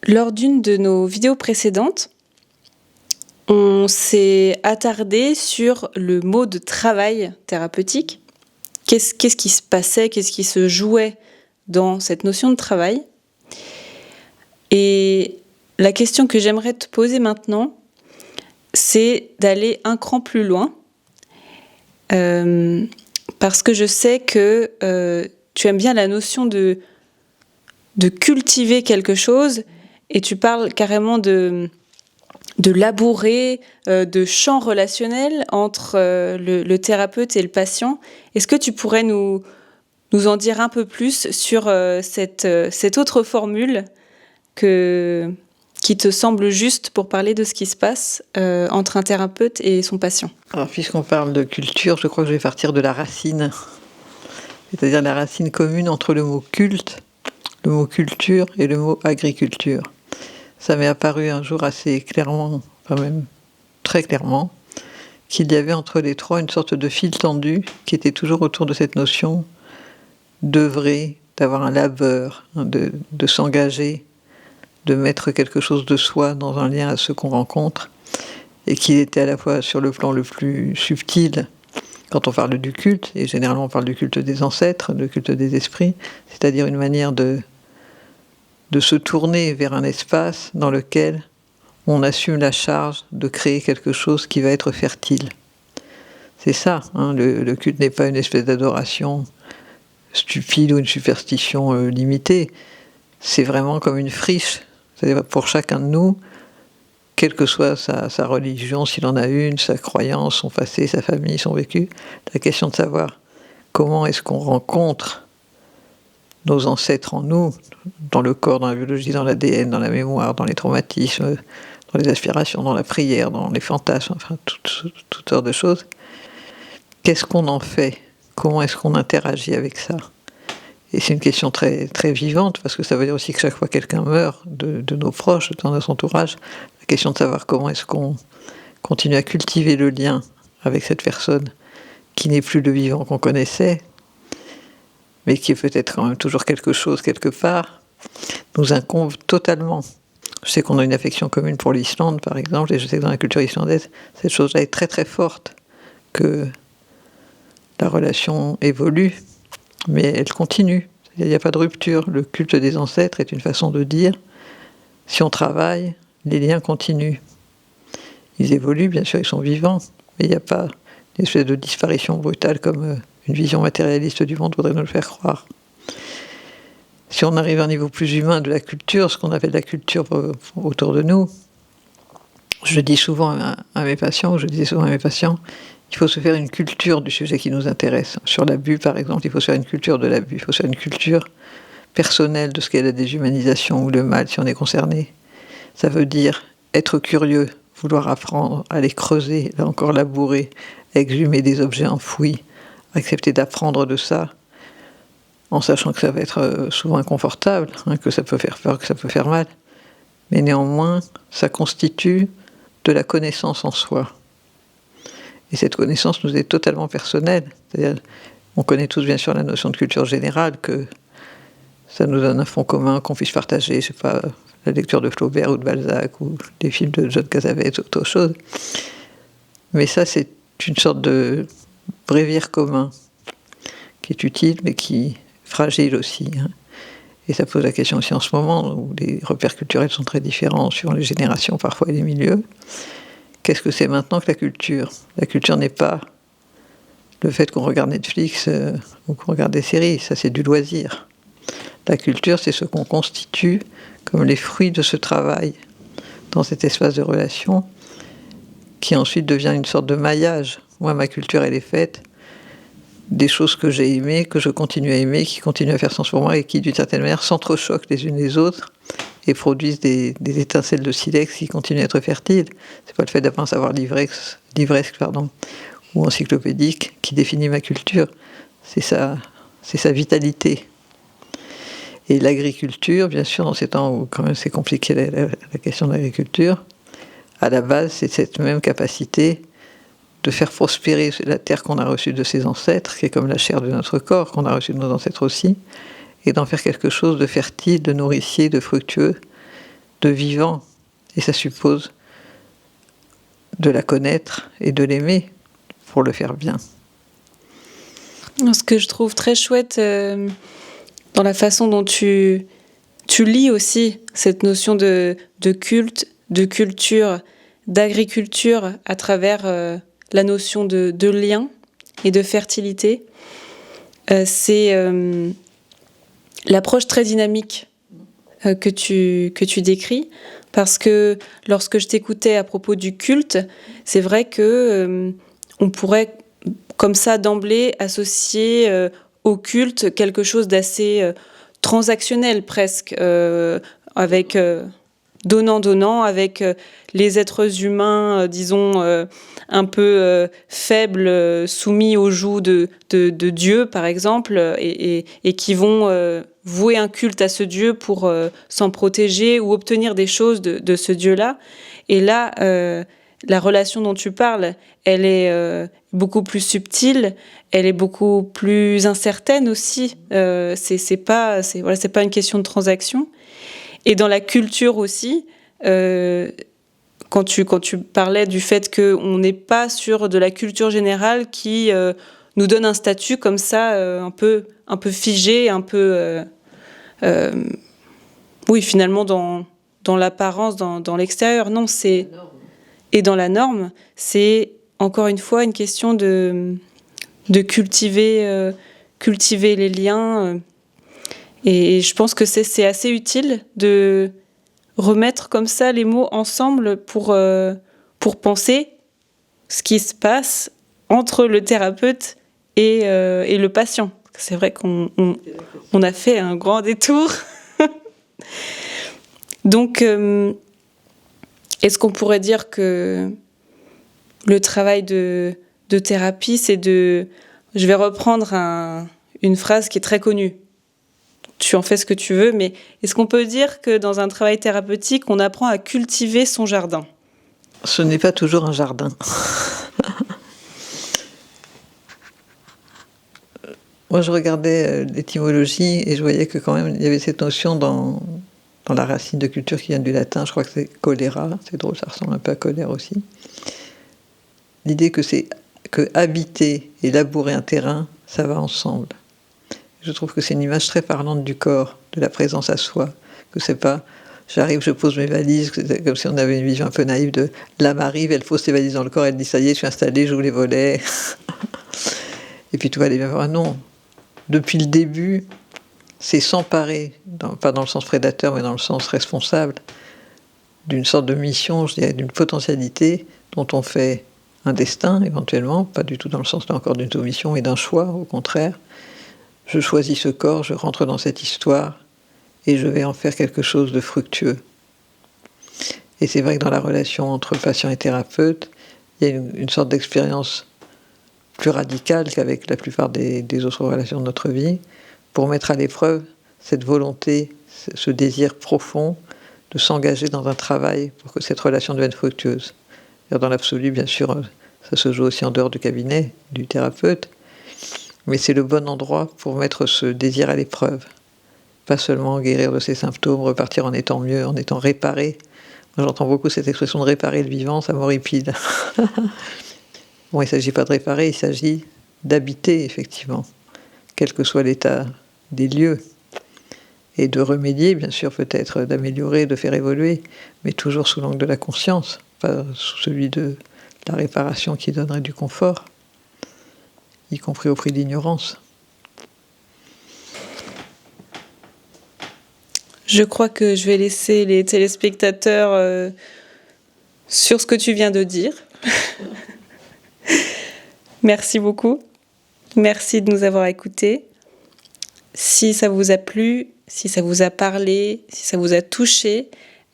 Lors d'une de nos vidéos précédentes, on s'est attardé sur le mot de travail thérapeutique. Qu'est-ce qui se passait, qu'est-ce qui se jouait dans cette notion de travail? Et la question que j'aimerais te poser maintenant, c'est d'aller un cran plus loin, parce que je sais que tu aimes bien la notion de cultiver quelque chose, et tu parles carrément de labourer, de champ relationnel entre le thérapeute et le patient. Est-ce que tu pourrais nous en dire un peu plus sur cette autre formule qui te semble juste pour parler de ce qui se passe entre un thérapeute et son patient? Alors, puisqu'on parle de culture, je crois que je vais partir de la racine, c'est-à-dire la racine commune entre le mot culte, le mot culture et le mot agriculture. Ça m'est apparu un jour assez clairement, enfin même très clairement, qu'il y avait entre les trois une sorte de fil tendu qui était toujours autour de cette notion d'œuvrer, d'avoir un labeur, de s'engager, de mettre quelque chose de soi dans un lien à ceux qu'on rencontre, et qu'il était à la fois sur le plan le plus subtil, quand on parle du culte, et généralement on parle du culte des ancêtres, du culte des esprits, c'est-à-dire une manière de se tourner vers un espace dans lequel on assume la charge de créer quelque chose qui va être fertile. C'est ça, hein, le culte n'est pas une espèce d'adoration stupide ou une superstition limitée. C'est vraiment comme une friche. C'est-à-dire pour chacun de nous, quelle que soit sa religion, s'il en a une, sa croyance, son passé, sa famille, son vécu, la question de savoir comment est-ce qu'on rencontre nos ancêtres en nous, dans le corps, dans la biologie, dans l'ADN, dans la mémoire, dans les traumatismes, dans les aspirations, dans la prière, dans les fantasmes, enfin toutes sortes de choses. Qu'est-ce qu'on en fait? Comment est-ce qu'on interagit avec ça? Et c'est une question très, très vivante, parce que ça veut dire aussi que chaque fois quelqu'un meurt de nos proches, dans notre entourage, la question de savoir comment est-ce qu'on continue à cultiver le lien avec cette personne qui n'est plus le vivant qu'on connaissait, mais qui est peut-être quand même toujours quelque chose quelque part, nous incombe totalement. Je sais qu'on a une affection commune pour l'Islande, par exemple, et je sais que dans la culture islandaise, cette chose-là est très très forte, que la relation évolue, mais elle continue. Il n'y a pas de rupture. Le culte des ancêtres est une façon de dire, si on travaille, les liens continuent. Ils évoluent, bien sûr, ils sont vivants, mais il n'y a pas une espèce de disparition brutale comme une vision matérialiste du monde voudrait nous le faire croire. Si on arrive à un niveau plus humain de la culture, ce qu'on appelle la culture autour de nous, je dis souvent à mes patients, il faut se faire une culture du sujet qui nous intéresse. Sur l'abus, par exemple, il faut se faire une culture de l'abus, il faut se faire une culture personnelle de ce qu'est la déshumanisation ou le mal, si on est concerné. Ça veut dire être curieux, vouloir apprendre, aller creuser, là encore labourer, exhumer des objets enfouis, accepter d'apprendre de ça, en sachant que ça va être souvent inconfortable, que ça peut faire peur, que ça peut faire mal. Mais néanmoins, ça constitue de la connaissance en soi. Et cette connaissance nous est totalement personnelle. C'est-à-dire, on connaît tous bien sûr la notion de culture générale, que ça nous donne un fond commun qu'on puisse partager, je sais pas, la lecture de Flaubert ou de Balzac, ou des films de John Cassavetes, ou autre chose. Mais ça, c'est une sorte de bréviaire commun, qui est utile, mais qui est fragile aussi. Et ça pose la question aussi en ce moment, où les repères culturels sont très différents suivant les générations, parfois, et les milieux. Qu'est-ce que c'est maintenant que la culture? La culture n'est pas le fait qu'on regarde Netflix ou qu'on regarde des séries, ça c'est du loisir. La culture, c'est ce qu'on constitue comme les fruits de ce travail dans cet espace de relation qui ensuite devient une sorte de maillage. Moi, ma culture, elle est faite des choses que j'ai aimées, que je continue à aimer, qui continuent à faire sens pour moi et qui, d'une certaine manière, s'entrechoquent les unes les autres et produisent des étincelles de silex qui continuent à être fertiles. C'est pas le fait d'avoir un savoir livresque, ou encyclopédique qui définit ma culture. C'est sa vitalité. Et l'agriculture, bien sûr, dans ces temps où quand même c'est compliqué la question de l'agriculture, à la base, c'est cette même capacité de faire prospérer la terre qu'on a reçue de ses ancêtres, qui est comme la chair de notre corps, qu'on a reçue de nos ancêtres aussi, et d'en faire quelque chose de fertile, de nourricier, de fructueux, de vivant, et ça suppose de la connaître et de l'aimer pour le faire bien. Ce que je trouve très chouette dans la façon dont tu lis aussi cette notion de culte, de culture, d'agriculture à travers la notion de lien et de fertilité, c'est l'approche très dynamique que tu décris, parce que lorsque je t'écoutais à propos du culte, c'est vrai que on pourrait comme ça d'emblée associer au culte quelque chose d'assez transactionnel presque, avec donnant, avec les êtres humains, disons, un peu faibles, soumis au joug de Dieu, par exemple, et qui vont vouer un culte à ce Dieu pour s'en protéger ou obtenir des choses de ce Dieu-là. Et là, la relation dont tu parles, elle est beaucoup plus subtile, elle est beaucoup plus incertaine aussi. C'est pas une question de transaction. Et dans la culture aussi, quand tu parlais du fait qu'on n'est pas sur de la culture générale qui nous donne un statut comme ça, un peu figé, un peu, oui, finalement dans l'apparence, dans l'extérieur. Non, c'est et dans la norme, c'est encore une fois une question de cultiver les liens. Et je pense que c'est assez utile de remettre comme ça les mots ensemble pour penser ce qui se passe entre le thérapeute et le patient. C'est vrai qu'on a fait un grand détour. Donc, est-ce qu'on pourrait dire que le travail de thérapie, c'est de... Je vais reprendre une phrase qui est très connue. Tu en fais ce que tu veux, mais est-ce qu'on peut dire que dans un travail thérapeutique, on apprend à cultiver son jardin ? Ce n'est pas toujours un jardin. Moi, je regardais l'étymologie et je voyais que quand même, il y avait cette notion dans la racine de culture qui vient du latin, je crois que c'est choléra, c'est drôle, ça ressemble un peu à colère aussi. L'idée que habiter et labourer un terrain, ça va ensemble. Je trouve que c'est une image très parlante du corps, de la présence à soi, que c'est pas j'arrive, je pose mes valises, comme si on avait une vision un peu naïve de l'âme arrive, elle pose ses valises dans le corps, elle dit ça y est, je suis installée, j'ouvre les volets, et puis tout va aller bien voir. Non, depuis le début, c'est s'emparer, pas dans le sens prédateur, mais dans le sens responsable, d'une sorte de mission, je dirais, d'une potentialité dont on fait un destin, éventuellement, pas du tout dans le sens là encore d'une soumission, mais d'un choix, au contraire. Je choisis ce corps, je rentre dans cette histoire, et je vais en faire quelque chose de fructueux. Et c'est vrai que dans la relation entre patient et thérapeute, il y a une sorte d'expérience plus radicale qu'avec la plupart des autres relations de notre vie, pour mettre à l'épreuve cette volonté, ce désir profond de s'engager dans un travail pour que cette relation devienne fructueuse. Dans l'absolu, bien sûr, ça se joue aussi en dehors du cabinet, du thérapeute, mais c'est le bon endroit pour mettre ce désir à l'épreuve. Pas seulement guérir de ses symptômes, repartir en étant mieux, en étant réparé. Moi, j'entends beaucoup cette expression de réparer le vivant, ça m'horripile. Bon, il ne s'agit pas de réparer, il s'agit d'habiter, effectivement, quel que soit l'état des lieux. Et de remédier, bien sûr, peut-être d'améliorer, de faire évoluer, mais toujours sous l'angle de la conscience, pas sous celui de la réparation qui donnerait du confort, y compris au prix d'ignorance. Je crois que je vais laisser les téléspectateurs sur ce que tu viens de dire. Merci beaucoup. Merci de nous avoir écoutés. Si ça vous a plu, si ça vous a parlé, si ça vous a touché,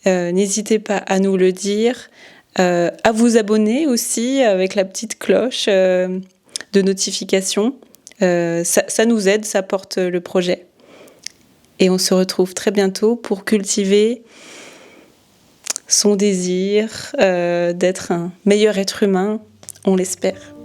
n'hésitez pas à nous le dire, à vous abonner aussi avec la petite cloche de notification. Ça nous aide, ça porte le projet. Et on se retrouve très bientôt pour cultiver son désir d'être un meilleur être humain, on l'espère.